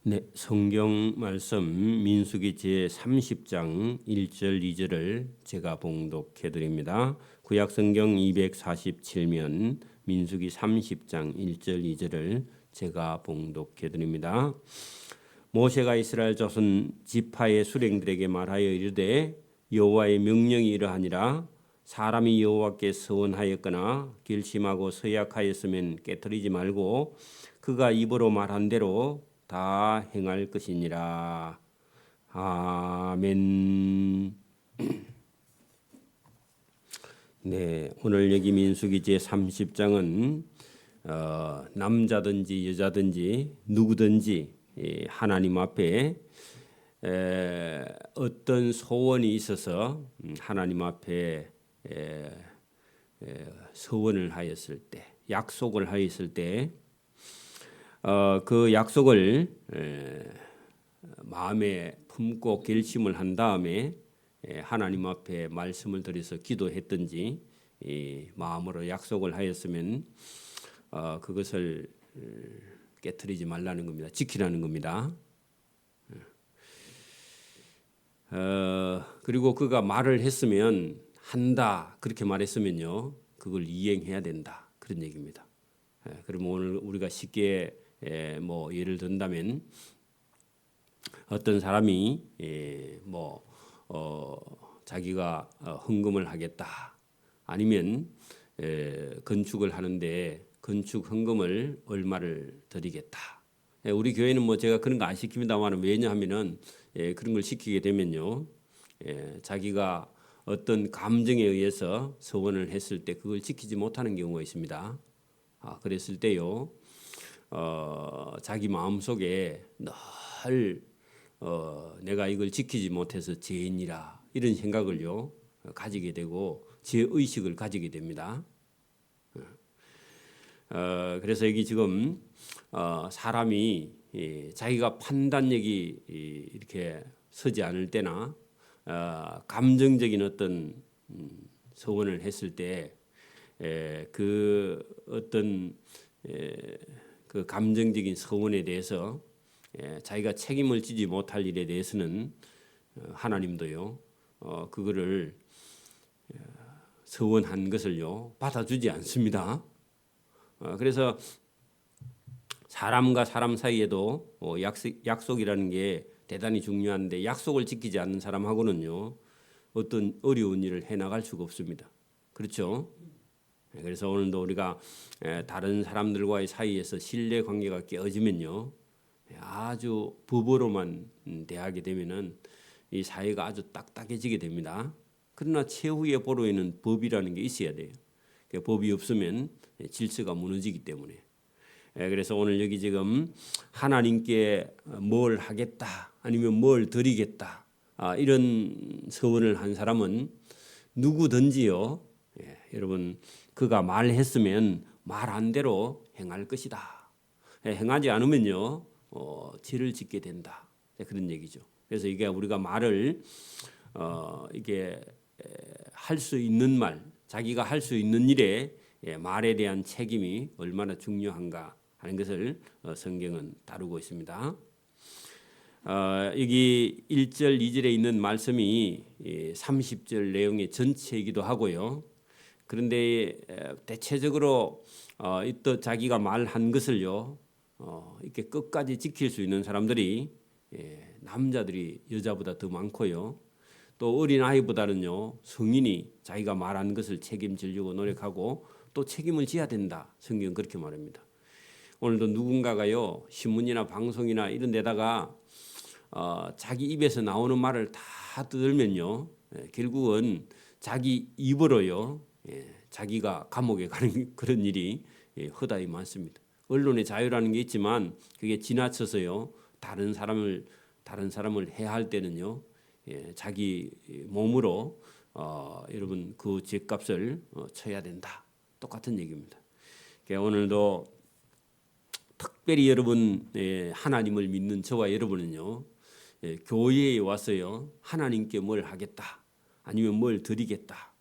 네, 성경 말씀 민수기 제 30장 1절 2절을 제가 봉독해 드립니다. 구약 성경 247면 민수기 30장 1절 2절을 제가 봉독해 드립니다. 모세가 이스라엘 자손 지파의 수령들에게 말하여 이르되 여호와의 명령이 이러하니라. 사람이 여호와께 서원하였거나 결심하고 서약하였으면 깨뜨리지 말고 그가 입으로 말한 대로 다 행할 것이니라. 아멘. 네, 오늘 여기 민수기 제 30장은 남자든지 여자든지 누구든지 하나님 앞에 어떤 소원이 있어서 하나님 앞에 서원을 하였을 때, 약속을 하였을 때 그 약속을 마음에 품고 결심을 한 다음에 하나님 앞에 말씀을 드려서 기도했든지 마음으로 약속을 하였으면 그것을 깨트리지 말라는 겁니다. 지키라는 겁니다. 그리고 그가 말을 했으면 한다 그렇게 말했으면요 그걸 이행해야 된다 그런 얘기입니다. 그러면 오늘 우리가 쉽게 뭐 예를 든다면 어떤 사람이 자기가 헌금을 하겠다 아니면 건축을 하는데 건축 헌금을 얼마를 드리겠다. 우리 교회는 뭐 제가 그런 거 안 시킵니다만 왜냐하면은 그런 걸 시키게 되면요 자기가 어떤 감정에 의해서 서원을 했을 때 그걸 지키지 못하는 경우가 있습니다. 그랬을 때요 자기 마음속에 늘 내가 이걸 지키지 못해서 죄인이라 이런 생각을요 가지게 되고 죄의식을 가지게 됩니다. 그래서 여기 지금 사람이 자기가 판단력이 이렇게 서지 않을 때나 감정적인 어떤 서원을 했을 때 그 어떤 그 감정적인 서원에 대해서 자기가 책임을 지지 못할 일에 대해서는 하나님도요 그거를 서원한 것을요 받아주지 않습니다. 그래서 사람과 사람 사이에도 약속이라는 게 대단히 중요한데 약속을 지키지 않는 사람하고는요 어떤 어려운 일을 해나갈 수가 없습니다. 그렇죠? 그래서 오늘도 우리가 다른 사람들과의 사이에서 신뢰 관계가 깨어지면요 아주 법으로만 대하게 되면은 이 사회가 아주 딱딱해지게 됩니다. 그러나 최후의 보루에는 법이라는 게 있어야 돼요. 법이 없으면 질서가 무너지기 때문에. 그래서 오늘 여기 지금 하나님께 뭘 하겠다 아니면 뭘 드리겠다 이런 서원을 한 사람은 누구든지요 여러분 그가 말했으면 말한 대로 행할 것이다. 행하지 않으면요 죄를 짓게 된다. 그런 얘기죠. 그래서 이게 우리가 말을 이게 할 수 있는 말, 자기가 할 수 있는 일에 말에 대한 책임이 얼마나 중요한가 하는 것을 성경은 다루고 있습니다. 여기 1절, 2절에 있는 말씀이 30절 내용의 전체이기도 하고요. 그런데 대체적으로 또 자기가 말한 것을요 이렇게 끝까지 지킬 수 있는 사람들이 남자들이 여자보다 더 많고요. 또 어린 아이보다는요 성인이 자기가 말한 것을 책임지려고 노력하고 또 책임을 져야 된다. 성경 그렇게 말합니다. 오늘도 누군가가요 신문이나 방송이나 이런 데다가 자기 입에서 나오는 말을 다 들으면요 결국은 자기 입으로요 자기가 감옥에 가는 그런 일이 허다히 많습니다. 언론의 자유라는 게 있지만 그게 지나쳐서요 다른 사람을 해할 때는요 자기 몸으로 여러분 그 죄값을 쳐야 된다. 똑같은 얘기입니다. 오늘도 특별히 여러분 하나님을 믿는 저와 여러분은요 교회에 와서요 하나님께 뭘 하겠다 아니면 뭘 드리겠다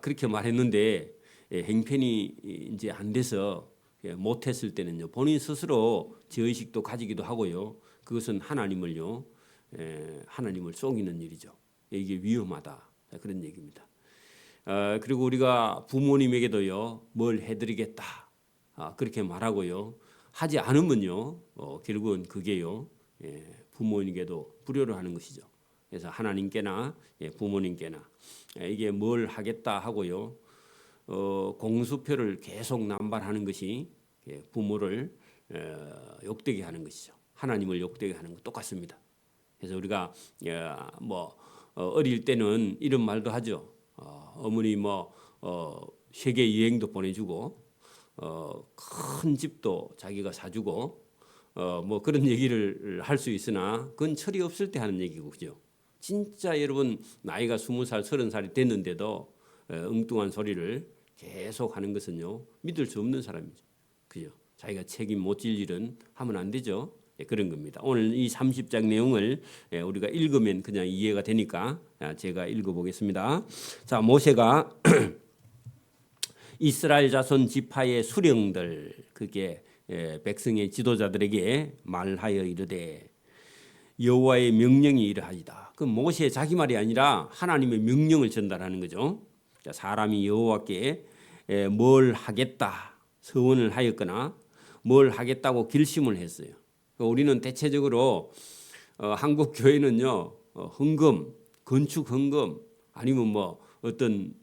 그렇게 말했는데 행편이 이제 안 돼서 못했을 때는요 본인 스스로 죄의식도 가지기도 하고요 그것은 하나님을 속이는 일이죠. 이게 위험하다 그런 얘기입니다. 그리고 우리가 부모님에게도요 뭘 해드리겠다 그렇게 말하고요 하지 않으면요 결국은 그게요 부모님께도 불효를 하는 것이죠. 그래서 하나님께나 부모님께나 이게 뭘 하겠다 하고요 공수표를 계속 남발하는 것이 부모를 욕되게 하는 것이죠. 하나님을 욕되게 하는 것 똑같습니다. 그래서 우리가 어릴 때는 이런 말도 하죠. 어머니 세계 여행도 보내주고 큰 집도 자기가 사주고 그런 얘기를 할 수 있으나 그건 철이 없을 때 하는 얘기고 그죠. 진짜 여러분 나이가 20살, 30살이 됐는데도 엉뚱한 소리를 계속 하는 것은요 믿을 수 없는 사람이죠. 그죠. 자기가 책임 못 질 일은 하면 안 되죠. 그런 겁니다. 오늘 이 30장 내용을 우리가 읽으면 그냥 이해가 되니까 제가 읽어보겠습니다. 자, 모세가 이스라엘 자손 지파의 수령들 그게 백성의 지도자들에게 말하여 이르되 여호와의 명령이 이러하이다. 그 모세 자기 말이 아니라 하나님의 명령을 전달하는 거죠. 자, 사람이 여호와께 뭘 하겠다 서원을 하였거나 뭘 하겠다고 결심을 했어요. 우리는 대체적으로 한국 교회는요 헌금, 건축 헌금 아니면 어떤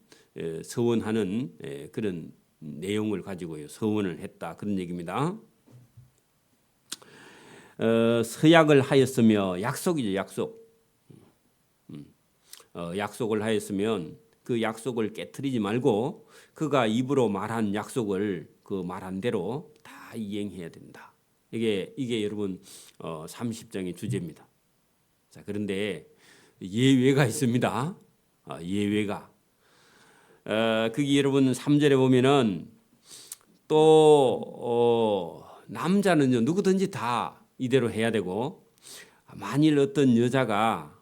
서원하는 그런 내용을 가지고요 서원을 했다 그런 얘기입니다. 서약을 하였으며 약속이죠 약속. 약속을 하였으면 그 약속을 깨트리지 말고 그가 입으로 말한 약속을 그 말한 대로 다 이행해야 된다. 이게 여러분 30장의 주제입니다. 자, 그런데 예외가 있습니다. 예외가. 그게 여러분 3절에 보면은 또 남자는요 누구든지 다 이대로 해야 되고 만일 어떤 여자가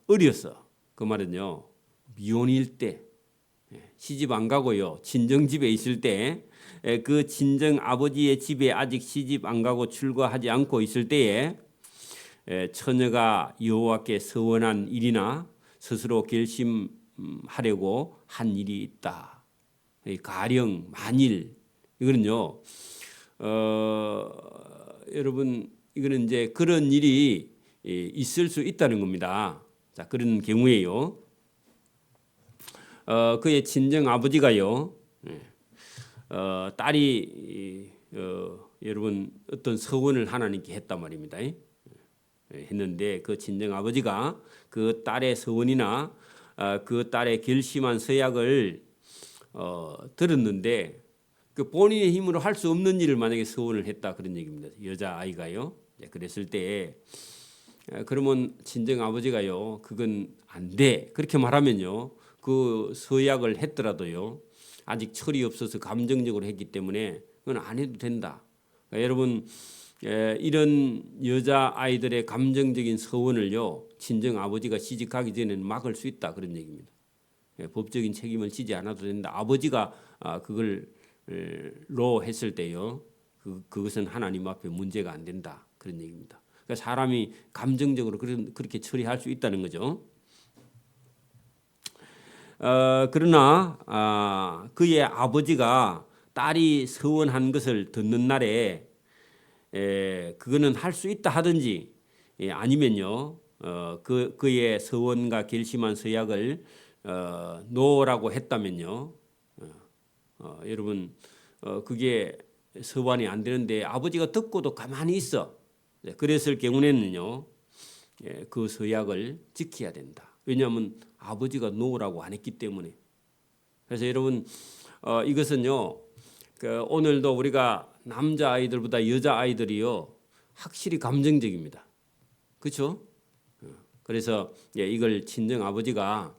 어렸어 그 말은요 미혼일 때 시집 안 가고요 친정집에 있을 때 그 친정 아버지의 집에 아직 시집 안 가고 출가하지 않고 있을 때에 처녀가 여호와께 서원한 일이나 스스로 결심하려고 한 일이 있다. 가령 만일 이거는요 여러분 이거는 이제 그런 일이 있을 수 있다는 겁니다. 자, 그런 경우에요 그의 친정 아버지가요 딸이 여러분 어떤 서원을 하나님께 했단 말입니다. 했는데 그 친정 아버지가 그 딸의 서원이나 그 딸의 결심한 서약을 들었는데 그 본인의 힘으로 할 수 없는 일을 만약에 서원을 했다 그런 얘기입니다. 여자 아이가요. 그랬을 때 그러면 친정 아버지가요 그건 안 돼 그렇게 말하면요 그 서약을 했더라도요 아직 철이 없어서 감정적으로 했기 때문에 그건 안 해도 된다. 그러니까 여러분 이런 여자 아이들의 감정적인 서원을요 친정 아버지가 시집 가기 전에는 막을 수 있다 그런 얘기입니다. 법적인 책임을 지지 않아도 된다. 아버지가 그걸로 했을 때요 그것은 하나님 앞에 문제가 안 된다 그런 얘기입니다. 그러니까 사람이 감정적으로 그렇게 처리할 수 있다는 거죠. 그러나 그의 아버지가 딸이 서원한 것을 듣는 날에 그거는 할 수 있다 하든지 아니면요 그의 서원과 결심한 서약을 노라고 했다면요 여러분 그게 서반이 안 되는데 아버지가 듣고도 가만히 있어 그랬을 경우에는요 그 서약을 지켜야 된다. 왜냐하면 아버지가 노라고 안 했기 때문에. 그래서 여러분 이것은요 오늘도 우리가 남자 아이들보다 여자 아이들이요 확실히 감정적입니다. 그렇죠? 그래서 이걸 친정 아버지가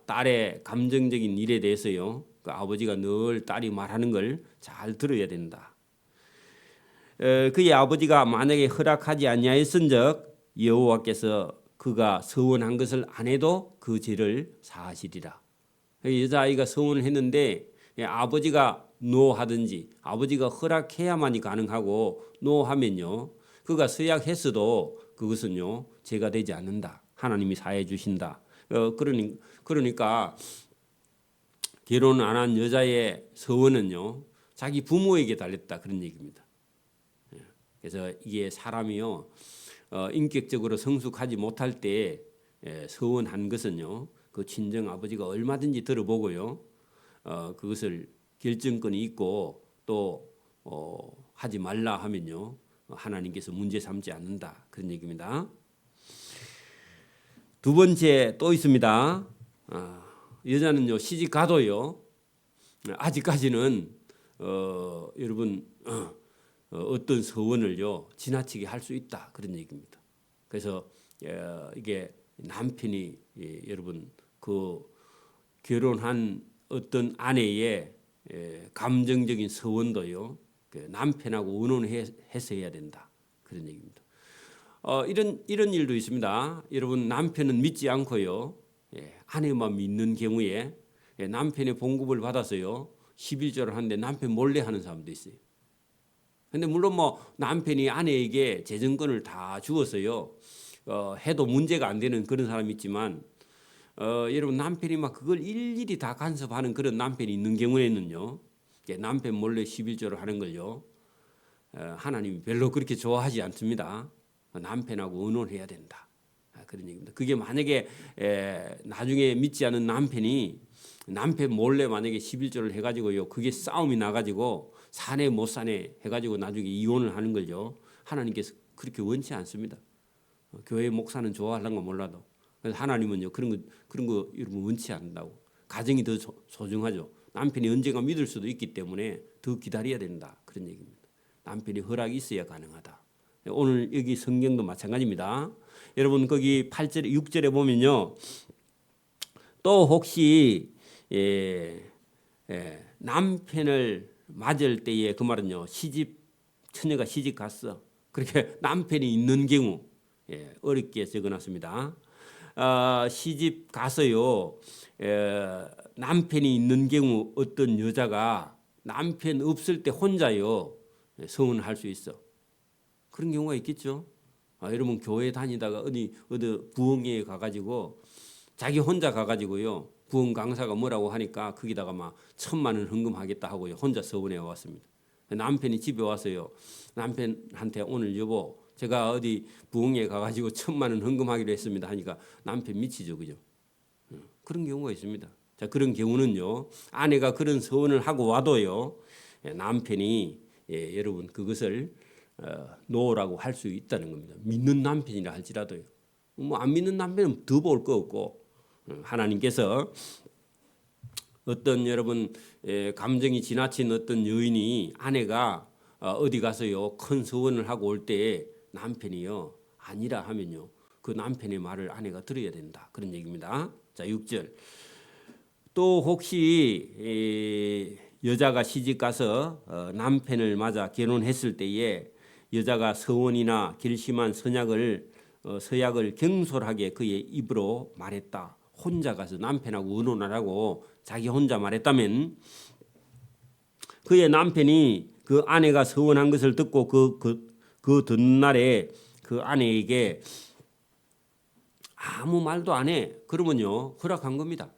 딸의 감정적인 일에 대해서요 그 아버지가 늘 딸이 말하는 걸 잘 들어야 된다. 그의 아버지가 만약에 허락하지 아니하였은즉 여호와께서 그가 서원한 것을 안 해도 그 죄를 사하시리라. 여자아이가 서원을 했는데 아버지가 노하든지 아버지가 허락해야만이 가능하고 노하면요 그가 서약했어도 그것은요 죄가 되지 않는다. 하나님이 사해 주신다. 그러니까 결혼 안 한 여자의 서원은요 자기 부모에게 달렸다 그런 얘기입니다. 그래서 이게 사람이요 인격적으로 성숙하지 못할 때 서원한 것은요 그 친정 아버지가 얼마든지 들어보고요 그것을 결정권이 있고 또 하지 말라 하면요 하나님께서 문제 삼지 않는다 그런 얘기입니다. 두 번째 또 있습니다. 여자는요 시집 가도요 아직까지는 여러분 어떤 서원을요 지나치게 할 수 있다 그런 얘기입니다. 그래서 이게 남편이 여러분 그 결혼한 어떤 아내의 감정적인 서원도요 남편하고 의논해서 해야 된다 그런 얘기입니다. 이런 일도 있습니다. 여러분 남편은 믿지 않고요 아내만 믿는 경우에 남편의 봉급을 받아서요 11조를 하는데 남편 몰래 하는 사람도 있어요. 근데 물론 뭐 남편이 아내에게 재정권을 다 주어서요 해도 문제가 안 되는 그런 사람이 있지만 여러분 남편이 막 그걸 일일이 다 간섭하는 그런 남편이 있는 경우에는요 남편 몰래 11조를 하는 걸요 하나님이 별로 그렇게 좋아하지 않습니다. 남편하고 의논해야 된다 그런 얘기입니다. 그게 만약에 나중에 믿지 않은 남편이 남편 몰래 만약에 11조를 해가지고요 그게 싸움이 나가지고 사내 못 사내 해가지고 나중에 이혼을 하는 걸요 하나님께서 그렇게 원치 않습니다. 교회 목사는 좋아하는 건 몰라도 그래서 하나님은요 그런 거 여러분 원치 않는다고. 가정이 더 소중하죠. 남편이 언젠가 믿을 수도 있기 때문에 더 기다려야 된다 그런 얘기입니다. 남편이 허락이 있어야 가능하다. 오늘 여기 성경도 마찬가지입니다. 여러분 거기 8절에 6절에 보면요 또 혹시 남편을 맞을 때에 그 말은요 처녀가 시집 갔어. 그렇게 남편이 있는 경우 어렵게 적어놨습니다. 시집 가서요 남편이 있는 경우 어떤 여자가 남편 없을 때 혼자요 서원할 수 있어. 그런 경우가 있겠죠. 여러분 교회 다니다가 어디 부흥회에 가가지고 자기 혼자 가가지고요 부흥 강사가 뭐라고 하니까 거기다가 막 1,000,000원 헌금하겠다 하고요 혼자 서원해 왔습니다. 남편이 집에 와서요 남편한테 오늘 여보 제가 어디 부흥회에 가가지고 1,000,000원 헌금하기로 했습니다 하니까 남편 미치죠, 그죠? 그런 경우가 있습니다. 자 그런 경우는요 아내가 그런 서원을 하고 와도요 남편이 여러분 그것을 놓으라고 할 수 있다는 겁니다. 믿는 남편이라 할지라도요. 뭐 안 믿는 남편은 더 볼 거 없고 하나님께서 어떤 여러분 감정이 지나친 어떤 여인이 아내가 어디 가서요 큰 서원을 하고 올 때 남편이요 아니라 하면요 그 남편의 말을 아내가 들어야 된다 그런 얘기입니다. 자 6절 또 혹시 여자가 시집 가서 남편을 맞아 결혼했을 때에 여자가 서원이나 결심한 서약을 경솔하게 그의 입으로 말했다. 혼자 가서 남편하고 의논하라고 자기 혼자 말했다면 그의 남편이 그 아내가 서원한 것을 듣고 그 듣는 날에 그 아내에게 아무 말도 안 해. 그러면요 허락한 겁니다.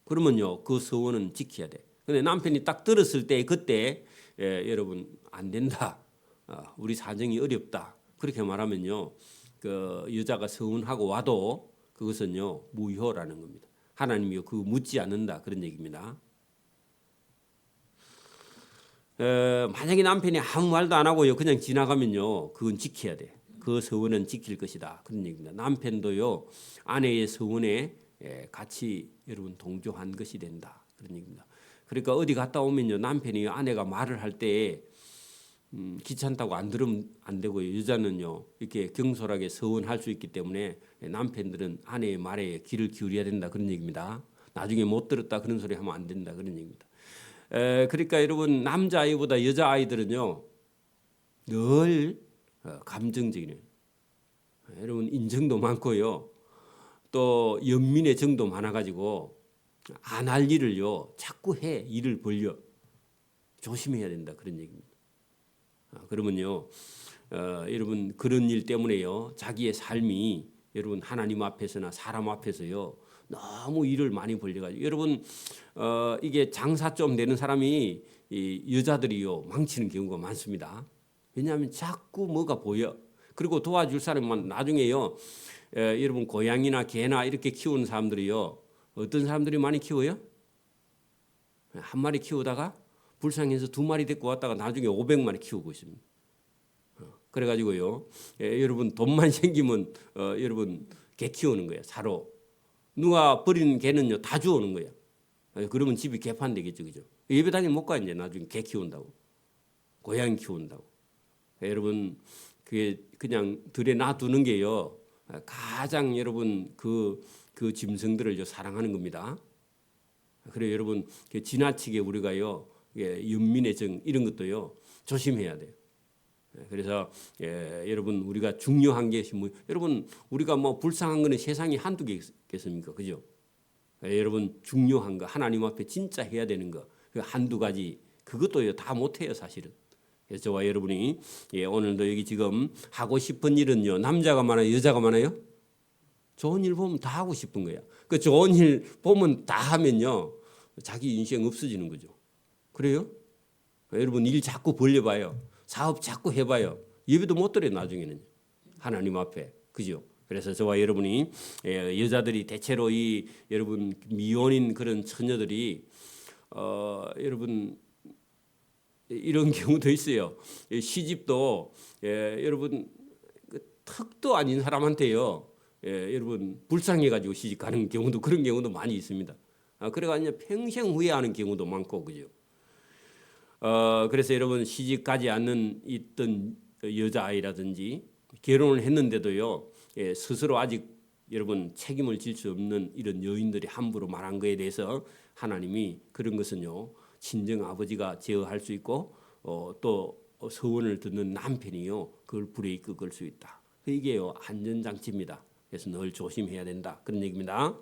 그러면요 그 서원은 지켜야 돼. 근데 남편이 딱 들었을 때 그때 여러분 안 된다. 우리 사정이 어렵다. 그렇게 말하면요 그 여자가 서원하고 와도 그것은요 무효라는 겁니다. 하나님이요 그 묻지 않는다 그런 얘기입니다. 만약에 남편이 아무 말도 안 하고요 그냥 지나가면요 그건 지켜야 돼. 그 서원은 지킬 것이다 그런 얘기입니다. 남편도요 아내의 서원에 같이 여러분 동조한 것이 된다 그런 얘기입니다. 그러니까 어디 갔다 오면요 남편이 아내가 말을 할 때 귀찮다고 안 들으면 안 되고요. 여자는요 이렇게 경솔하게 서원할 수 있기 때문에 남편들은 아내의 말에 귀를 기울여야 된다 그런 얘기입니다. 나중에 못 들었다 그런 소리 하면 안 된다 그런 얘기입니다. 그러니까 여러분 남자아이보다 여자아이들은요 늘 감정적이네요. 여러분 인정도 많고요 또 연민의 정도 많아가지고 안 할 일을요 자꾸 해 일을 벌려 조심해야 된다 그런 얘기입니다. 그러면요 여러분 그런 일 때문에요. 자기의 삶이 여러분 하나님 앞에서나 사람 앞에서요. 너무 일을 많이 벌려가지고 여러분 이게 장사 좀 되는 사람이 이 여자들이요 망치는 경우가 많습니다. 왜냐하면 자꾸 뭐가 보여. 그리고 도와줄 사람만 나중에요. 여러분 고양이나 개나 이렇게 키우는 사람들이요. 어떤 사람들이 많이 키워요? 한 마리 키우다가 불쌍해서 두 마리 데리고 왔다가 나중에 500마리 키우고 있습니다. 그래가지고요. 여러분 돈만 생기면 여러분 개 키우는 거예요. 사로. 누가 버리는 개는요 다 주워오는 거예요. 그러면 집이 개판되겠죠, 그죠? 예배당에 못 가 이제 나중에 개 키운다고, 고양이 키운다고. 여러분 그게 그냥 들에 놔두는 게요 가장 여러분 그 짐승들을 사랑하는 겁니다. 그래 여러분 지나치게 우리가요 연민의 정 이런 것도요 조심해야 돼요. 그래서 여러분 우리가 중요한 게 뭐, 여러분 우리가 뭐 불쌍한 거는 세상에 한두 개 있겠습니까, 그죠? 여러분 중요한 거 하나님 앞에 진짜 해야 되는 거 그 한두 가지 그것도요 다 못해요 사실은. 그래서 저와 여러분이 오늘도 여기 지금 하고 싶은 일은요 남자가 많아요 여자가 많아요? 좋은 일 보면 다 하고 싶은 거야. 그 좋은 일 보면 다 하면요 자기 인생 없어지는 거죠. 그래요? 여러분 일 자꾸 벌려봐요. 사업 자꾸 해봐요. 예배도 못 드려요 나중에는 하나님 앞에, 그죠? 그래서 저와 여러분이 여자들이 대체로 이 여러분 미혼인 그런 처녀들이 여러분 이런 경우도 있어요. 시집도 여러분 턱도 아닌 사람한테요. 여러분 불쌍해가지고 시집 가는 경우도 그런 경우도 많이 있습니다. 그래가지고 평생 후회하는 경우도 많고, 그죠? 그래서 여러분 시집 가지 않는 있던 여자아이라든지 결혼을 했는데도요 스스로 아직 여러분 책임을 질 수 없는 이런 여인들이 함부로 말한 거에 대해서 하나님이 그런 것은요 친정 아버지가 제어할 수 있고 또 서원을 듣는 남편이요 그걸 불에 이끌 수 있다. 이게요 안전장치입니다. 그래서 늘 조심해야 된다 그런 얘기입니다.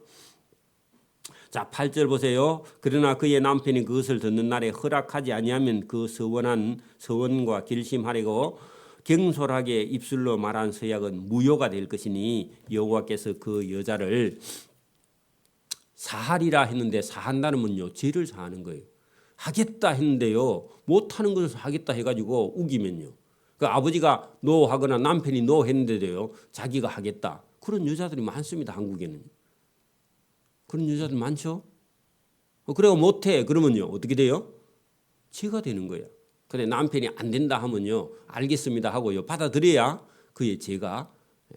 자, 8절 보세요. 그러나 그의 남편이 그것을 듣는 날에 허락하지 아니하면 그 서원한 서원과 결심하려고 경솔하게 입술로 말한 서약은 무효가 될 것이니 여호와께서 그 여자를 사하리라 했는데 사한다는 건요 죄를 사하는 거예요. 하겠다 했는데요 못하는 것을 하겠다 해가지고 우기면요 그 아버지가 노 하거나 남편이 노 했는데도요 자기가 하겠다. 그런 여자들이 많습니다. 한국에는 그런 여자들 많죠. 그래가 못해 그러면요 어떻게 돼요? 죄가 되는 거예요. 근데 남편이 안 된다 하면요 알겠습니다 하고요 받아들여야 그의 죄가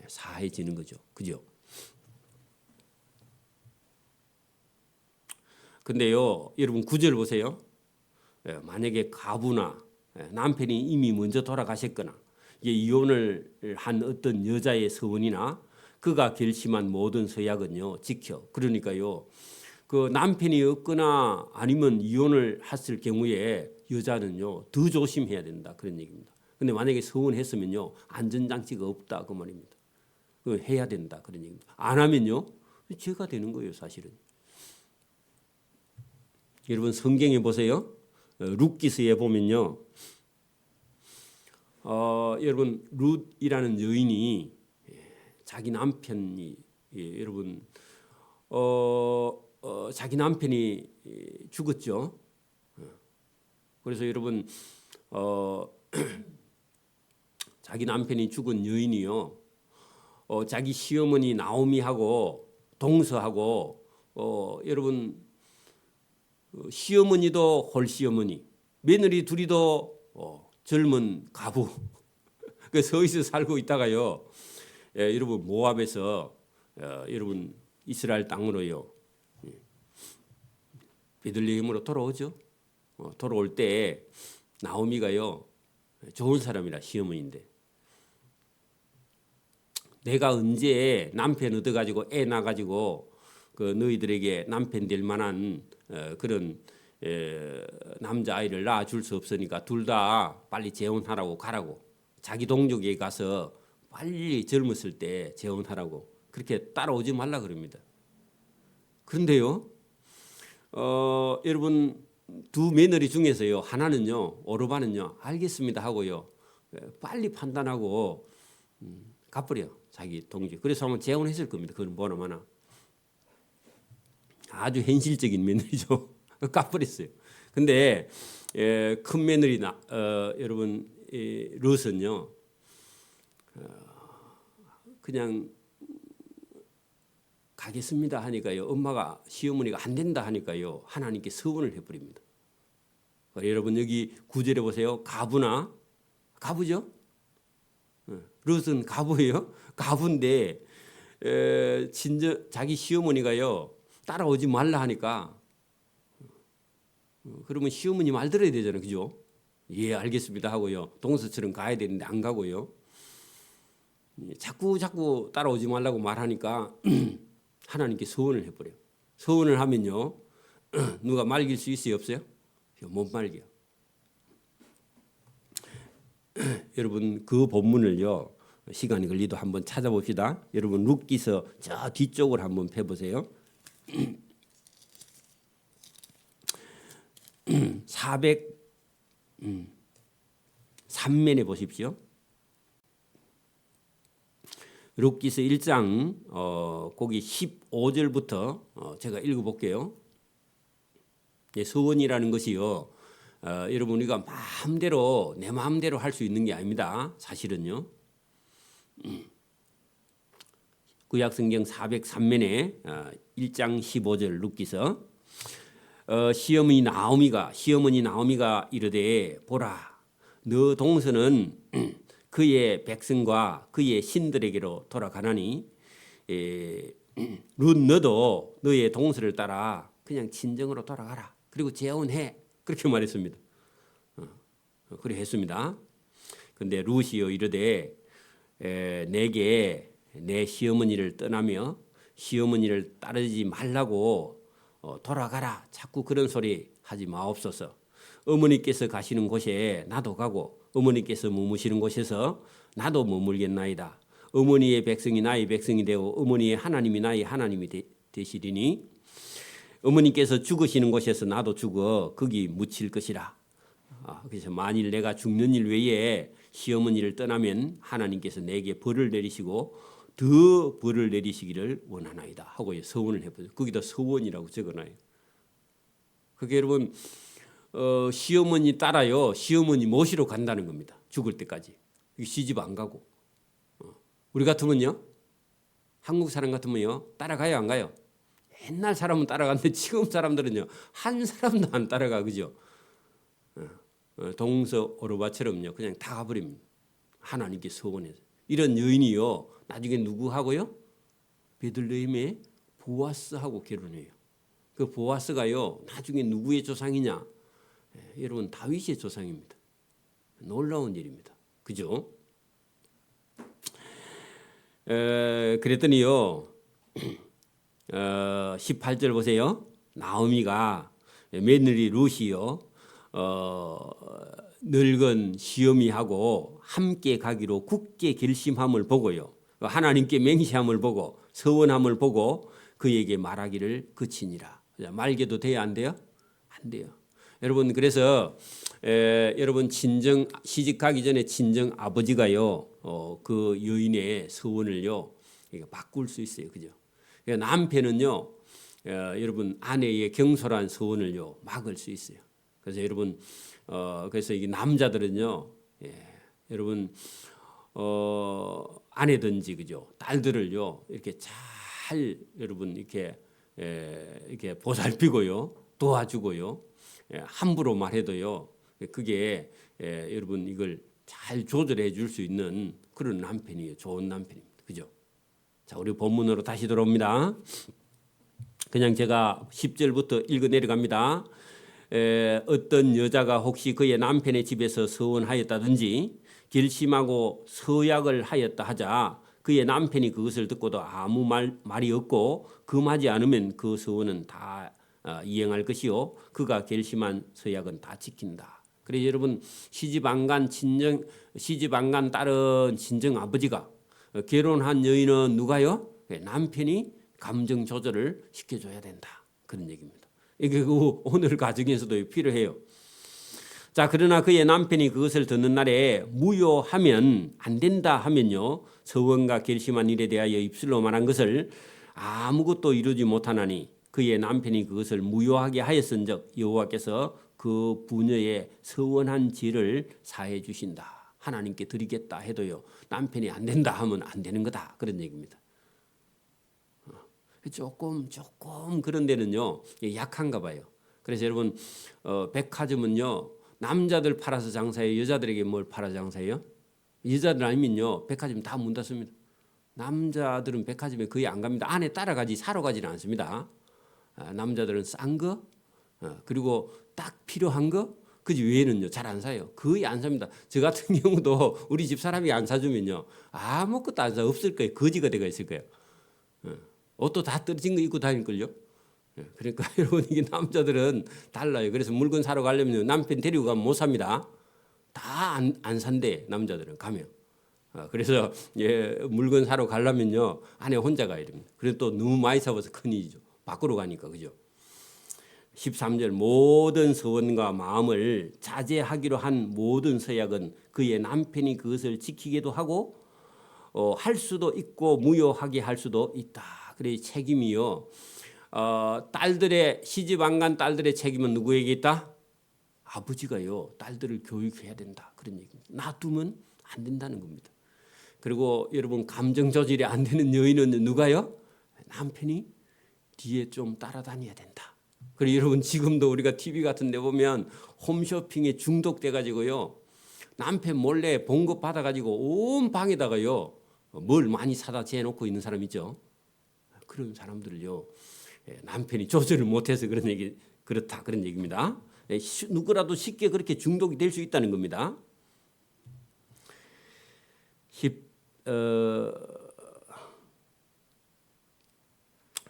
사해지는 거죠, 그죠? 근데요 여러분 9절 보세요. 만약에 가부나 남편이 이미 먼저 돌아가셨거나 이혼을 한 어떤 여자의 서원이나 그가 결심한 모든 서약은요 지켜. 그러니까요 그 남편이 없거나 아니면 이혼을 했을 경우에 여자는요 더 조심해야 된다 그런 얘기입니다. 근데 만약에 서원했으면요 안전장치가 없다 그 말입니다. 그 해야 된다 그런 얘기입니다. 안 하면요 죄가 되는 거예요 사실은. 여러분 성경에 보세요. 룻기서에 보면요 여러분 룻이라는 여인이 자기 남편이 여러분 자기 남편이 죽었죠. 그래서 여러분 자기 남편이 죽은 여인이요 자기 시어머니 나오미하고 동서하고 여러분 시어머니도 홀시어머니 며느리 둘이도 젊은 가부 그 서에서 살고 있다가요 여러분 모압에서 여러분 이스라엘 땅으로요 베들레헴으로 돌아오죠. 돌아올 때 나오미가요 좋은 사람이라 시어머니인데 내가 언제 남편 얻어가지고 애 낳아가지고 그 너희들에게 남편 될 만한 그런 남자아이를 낳아줄 수 없으니까 둘 다 빨리 재혼하라고 가라고 자기 동족에 가서 빨리 젊었을 때 재혼하라고 그렇게 따라오지 말라 그럽니다. 그런데요 여러분 두 며느리 중에서요 하나는요 오르반은요 알겠습니다 하고요 빨리 판단하고 갚으려 자기 동지. 그래서 아마 재혼했을 겁니다. 그건 뭐나마나 아주 현실적인 며느리죠. 갚으랬어요. 근데 큰 며느리 여러분 롯은요 그냥 가겠습니다 하니까요. 엄마가 시어머니가 안 된다 하니까요. 하나님께 서원을 해버립니다. 여러분 여기 9절에 보세요. 가부죠? 롯은 가부예요. 가부인데 진짜 자기 시어머니가요. 따라오지 말라 하니까 그러면 시어머니 말 들어야 되잖아요. 그죠? 예, 알겠습니다 하고요. 동서처럼 가야 되는데 안 가고요. 자꾸 따라오지 말라고 말하니까 하나님께 서원을 해버려요. 서원을 하면요. 누가 말길 수 있어요? 없어요? 못 말겨요. 여러분 그 본문을요. 시간이 걸리도 한번 찾아봅시다. 여러분 룻기서 저 뒤쪽을 한번 펴보세요. 403면에 보십시오. 룻기서 1장 거기 15절부터 제가 읽어볼게요. 서원이라는 것이요. 여러분 우리가 마음대로 내 마음대로 할 수 있는 게 아닙니다. 사실은요. 구약성경 403면에 1장 15절 룻기서 시어머니 나오미가 이르되 보라 너 동서는 그의 백성과 그의 신들에게로 돌아가나니 룻 너도 너의 동서를 따라 그냥 친정으로 돌아가라. 그리고 재혼해. 그렇게 말했습니다. 그래 했습니다. 근데 룻이요 이르되 내게 내 시어머니를 떠나며 시어머니를 따르지 말라고 돌아가라. 자꾸 그런 소리 하지 마옵소서. 어머니께서 가시는 곳에 나도 가고 어머니께서 머무시는 곳에서 나도 머물겠나이다. 어머니의 백성이 나의 백성이 되고 어머니의 하나님이 나의 하나님이 되시리니 어머니께서 죽으시는 곳에서 나도 죽어 거기 묻힐 것이라. 그래서 만일 내가 죽는 일 외에 시어머니를 떠나면 하나님께서 내게 벌을 내리시고 더 벌을 내리시기를 원하나이다 하고 서원을 해보죠. 거기다 서원이라고 적어놔요. 그게 여러분 시어머니 따라요. 시어머니 모시러 간다는 겁니다. 죽을 때까지. 시집 안 가고. 우리 같으면요. 한국 사람 같으면요. 따라가요 안 가요? 옛날 사람은 따라갔는데 지금 사람들은요. 한 사람도 안 따라가. 그죠? 동서 오르바처럼요. 그냥 다 가버립니다. 하나님께 서원해서. 이런 여인이요. 나중에 누구하고요? 베들레헴의 보아스하고 결혼해요. 그 보아스가요. 나중에 누구의 조상이냐? 여러분 다윗의 조상입니다. 놀라운 일입니다. 그죠? 그랬더니요. 18절 보세요. 나오미가 며느리 룻이요. 늙은 시어미하고 함께 가기로 굳게 결심함을 보고요. 하나님께 맹세함을 보고 서원함을 보고 그에게 말하기를 그치니라. 말게도 돼야 안 돼요? 안 돼요. 여러분 그래서 여러분 친정 시집 가기 전에 친정 아버지가요. 그 여인의 서원을요. 바꿀 수 있어요. 그죠? 남편은요. 여러분 아내의 경솔한 서원을요. 막을 수 있어요. 그래서 여러분 그래서 이게 남자들은요. 여러분 아내든지 그죠? 딸들을요. 이렇게 잘 여러분 이렇게 보살피고요. 도와주고요. 함부로 말해도요. 그게 여러분 이걸 잘 조절해 줄 수 있는 그런 남편이에요. 좋은 남편입니다. 그죠? 자, 우리 본문으로 다시 돌아옵니다. 그냥 제가 10절부터 읽어 내려갑니다. 어떤 여자가 혹시 그의 남편의 집에서 서원하였다든지 결심하고 서약을 하였다 하자 그의 남편이 그것을 듣고도 아무 말이 없고 금하지 않으면 그 서원은 다 이행할 것이요 그가 결심한 서약은 다 지킨다. 그래서 여러분 시집 안 간 딸은 친정 아버지가 결혼한 여인은 누가요? 남편이 감정 조절을 시켜줘야 된다. 그런 얘기입니다. 이게 오늘 가정에서도 필요해요. 자, 그러나 그의 남편이 그것을 듣는 날에 무효하면 안 된다 하면요, 서원과 결심한 일에 대하여 입술로 말한 것을 아무것도 이루지 못하나니 그의 남편이 그것을 무효하게 하였은즉 여호와께서 그 부녀의 서원한 죄를 사해 주신다. 하나님께 드리겠다 해도요, 남편이 안 된다 하면 안 되는 거다, 그런 얘기입니다. 조금 그런 데는요 약한가 봐요. 그래서 여러분, 백화점은요 남자들 팔아서 장사해요, 여자들에게 뭘 팔아 장사해요? 여자들 아니면요 백화점 다 문 닫습니다. 남자들은 백화점에 거의 안 갑니다. 안에 따라가지 사러 가지는 않습니다. 남자들은 싼 거, 그리고 딱 필요한 거, 그 외에는요 잘 안 사요. 거의 안 삽니다. 저 같은 경우도 우리 집 사람이 안 사주면요 아무것도 안 사, 없을 거예요. 거지가 돼가 있을 거예요. 옷도 다 떨어진 거 입고 다닐걸요. 그러니까 여러분, 이게 남자들은 달라요. 그래서 물건 사러 가려면 남편 데리고 가면 못 삽니다. 다 안 산대, 남자들은 가면. 그래서 물건 사러 가려면요 아내 혼자 가야 됩니다. 그래서 또 너무 많이 사봐서 큰일이죠. 밖으로 가니까, 그죠? 13절, 모든 서원과 마음을 자제하기로 한 모든 서약은 그의 남편이 그것을 지키게도 하고 할 수도 있고 무효하게 할 수도 있다. 그래, 책임이요. 딸들의 시집 안 간 딸들의 책임은 누구에게 있다? 아버지가요 딸들을 교육해야 된다, 그런 얘기입니다. 놔두면 안 된다는 겁니다. 그리고 여러분, 감정 조절이 안 되는 여인은 누가요? 남편이 뒤에 좀 따라다녀야 된다. 그리고 여러분, 지금도 우리가 TV 같은 데 보면 홈쇼핑에 중독돼 가지고요 남편 몰래 봉급 받아 가지고 온 방에다가요 뭘 많이 사다 재놓고 있는 사람 있죠. 그런 사람들을요 남편이 조절을 못해서 그렇다, 그런 얘기입니다. 누구라도 쉽게 그렇게 중독이 될 수 있다는 겁니다.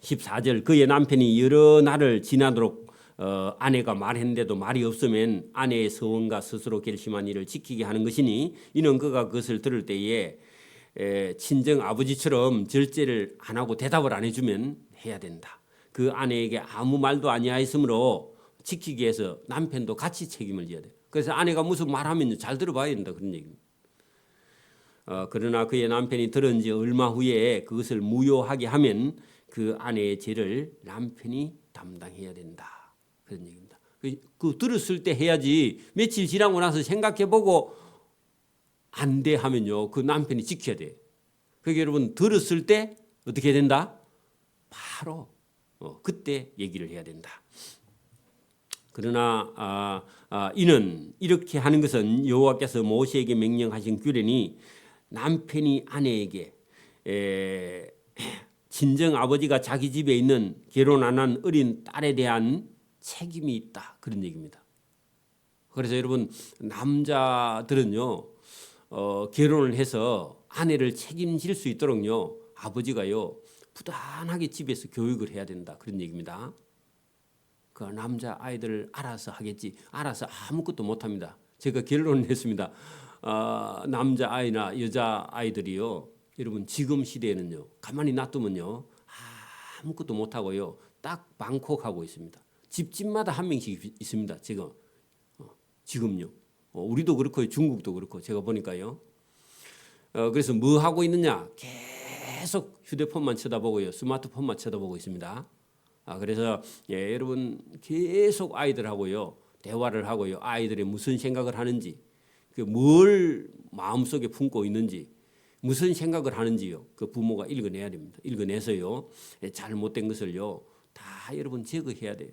14절, 그의 남편이 여러 날을 지나도록 아내가 말했는데도 말이 없으면 아내의 서원과 스스로 결심한 일을 지키게 하는 것이니 이는 그가 그것을 들을 때에 친정 아버지처럼 절제를 안 하고 대답을 안 해주면 해야 된다. 그 아내에게 아무 말도 아니하였으므로 지키기 위해서 남편도 같이 책임을 져야 돼. 그래서 아내가 무슨 말하면 잘 들어봐야 된다, 그런 얘기입니다. 그러나 그의 남편이 들은 지 얼마 후에 그것을 무효하게 하면 그 아내의 죄를 남편이 담당해야 된다, 그런 얘기입니다. 그 들었을 때 해야지, 며칠 지나고 나서 생각해보고 안 돼 하면요 그 남편이 지켜야 돼. 그러니까 여러분, 들었을 때 어떻게 해야 된다? 바로 그때 얘기를 해야 된다. 그러나 이는 이렇게 하는 것은 여호와께서 모세에게 명령하신 규례니 남편이 아내에게 친정 아버지가 자기 집에 있는 결혼 안 한 어린 딸에 대한 책임이 있다, 그런 얘기입니다. 그래서 여러분, 남자들은요 결혼을 해서 아내를 책임질 수 있도록요 아버지가요 부단하게 집에서 교육을 해야 된다, 그런 얘기입니다. 그 남자 아이들 알아서 하겠지, 알아서 아무것도 못합니다. 제가 결론을 했습니다. 남자 아이나 여자 아이들이요 여러분, 지금 시대에는요 가만히 놔두면요 아무것도 못하고요 딱 방콕하고 있습니다. 집집마다 한 명씩 있습니다. 지금요 우리도 그렇고 중국도 그렇고 제가 보니까요. 그래서 뭐 하고 있느냐, 계속 휴대폰만 쳐다보고요 스마트폰만 쳐다보고 있습니다. 그래서 여러분, 계속 아이들하고요 대화를 하고요 아이들이 무슨 생각을 하는지, 뭘 마음속에 품고 있는지, 무슨 생각을 하는지요 그 부모가 읽어내야 됩니다. 읽어내서요 잘못된 것을요 다 여러분 제거해야 돼요.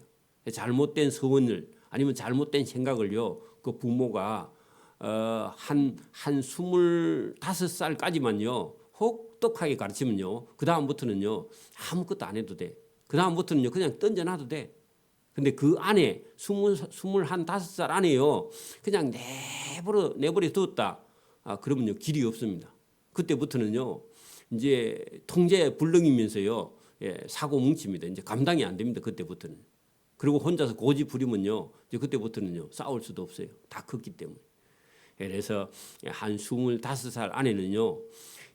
잘못된 서원을 아니면 잘못된 생각을요 그 부모가 한 25살까지만요 혹독하게 가르치면요 그 다음부터는요 아무것도 안 해도 돼. 그 다음부터는요 그냥 던져놔도 돼. 근데 그 안에 25살 안에요 그냥 내버려 두었다. 그러면요 길이 없습니다. 그때부터는요 이제 통제 불능이면서요 사고 뭉칩니다. 이제 감당이 안 됩니다. 그때부터는. 그리고 혼자서 고집 부리면요 이제 그때부터는요 싸울 수도 없어요. 다 컸기 때문에. 그래서 한 25살 안에는요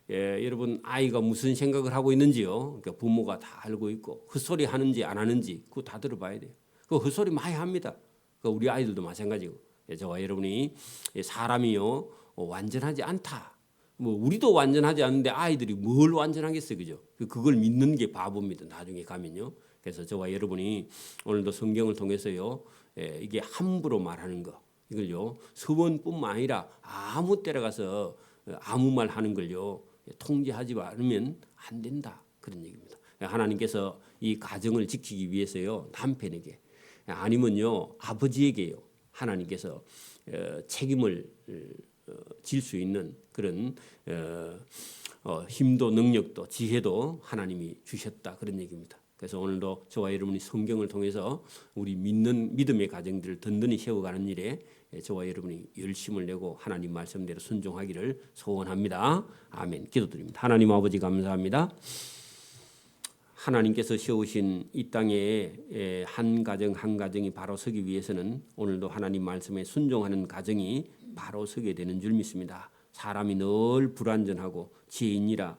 여러분, 아이가 무슨 생각을 하고 있는지요 그러니까 부모가 다 알고 있고, 헛소리 하는지 안 하는지 그거 다 들어봐야 돼요. 그 헛소리 많이 합니다. 우리 아이들도 마찬가지고 저와 여러분이 사람이요 완전하지 않다. 뭐 우리도 완전하지 않은데 아이들이 뭘 완전하겠어요, 그죠? 그걸 믿는 게 바보입니다. 나중에 가면요. 그래서 저와 여러분이 오늘도 성경을 통해서요, 이게 함부로 말하는 거 이걸요 서원뿐만 아니라 아무 때나 가서 아무 말 하는 걸요 통제하지 않으면 안 된다 그런 얘기입니다. 하나님께서 이 가정을 지키기 위해서요 남편에게 아니면요 아버지에게요 하나님께서 책임을 질 수 있는 그런 힘도 능력도 지혜도 하나님이 주셨다 그런 얘기입니다. 그래서 오늘도 저와 여러분이 성경을 통해서 우리 믿는 믿음의 가정들을 든든히 세워가는 일에 저와 여러분이 열심을 내고 하나님 말씀대로 순종하기를 소원합니다. 아멘. 기도드립니다. 하나님 아버지 감사합니다. 하나님께서 세우신 이 땅에 한 가정 한 가정이 바로 서기 위해서는 오늘도 하나님 말씀에 순종하는 가정이 바로 서게 되는 줄 믿습니다. 사람이 늘 불완전하고 죄인이라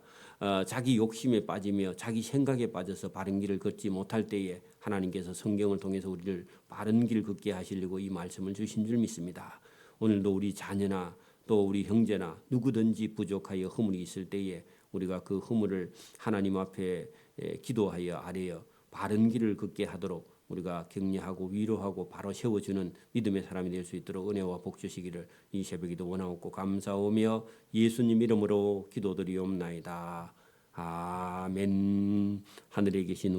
자기 욕심에 빠지며 자기 생각에 빠져서 바른 길을 걷지 못할 때에 하나님께서 성경을 통해서 우리를 바른 길 걷게 하시려고 이 말씀을 주신 줄 믿습니다. 오늘도 우리 자녀나 또 우리 형제나 누구든지 부족하여 허물이 있을 때에 우리가 그 허물을 하나님 앞에 기도하여 아뢰어 바른 길을 걷게 하도록 우리가 격려하고 위로하고 바로 세워주는 믿음의 사람이 될 수 있도록 은혜와 복 주시기를 이 새벽에도 원하옵고 감사하며 예수님 이름으로 기도드리옵나이다. 아멘. 하늘에 계신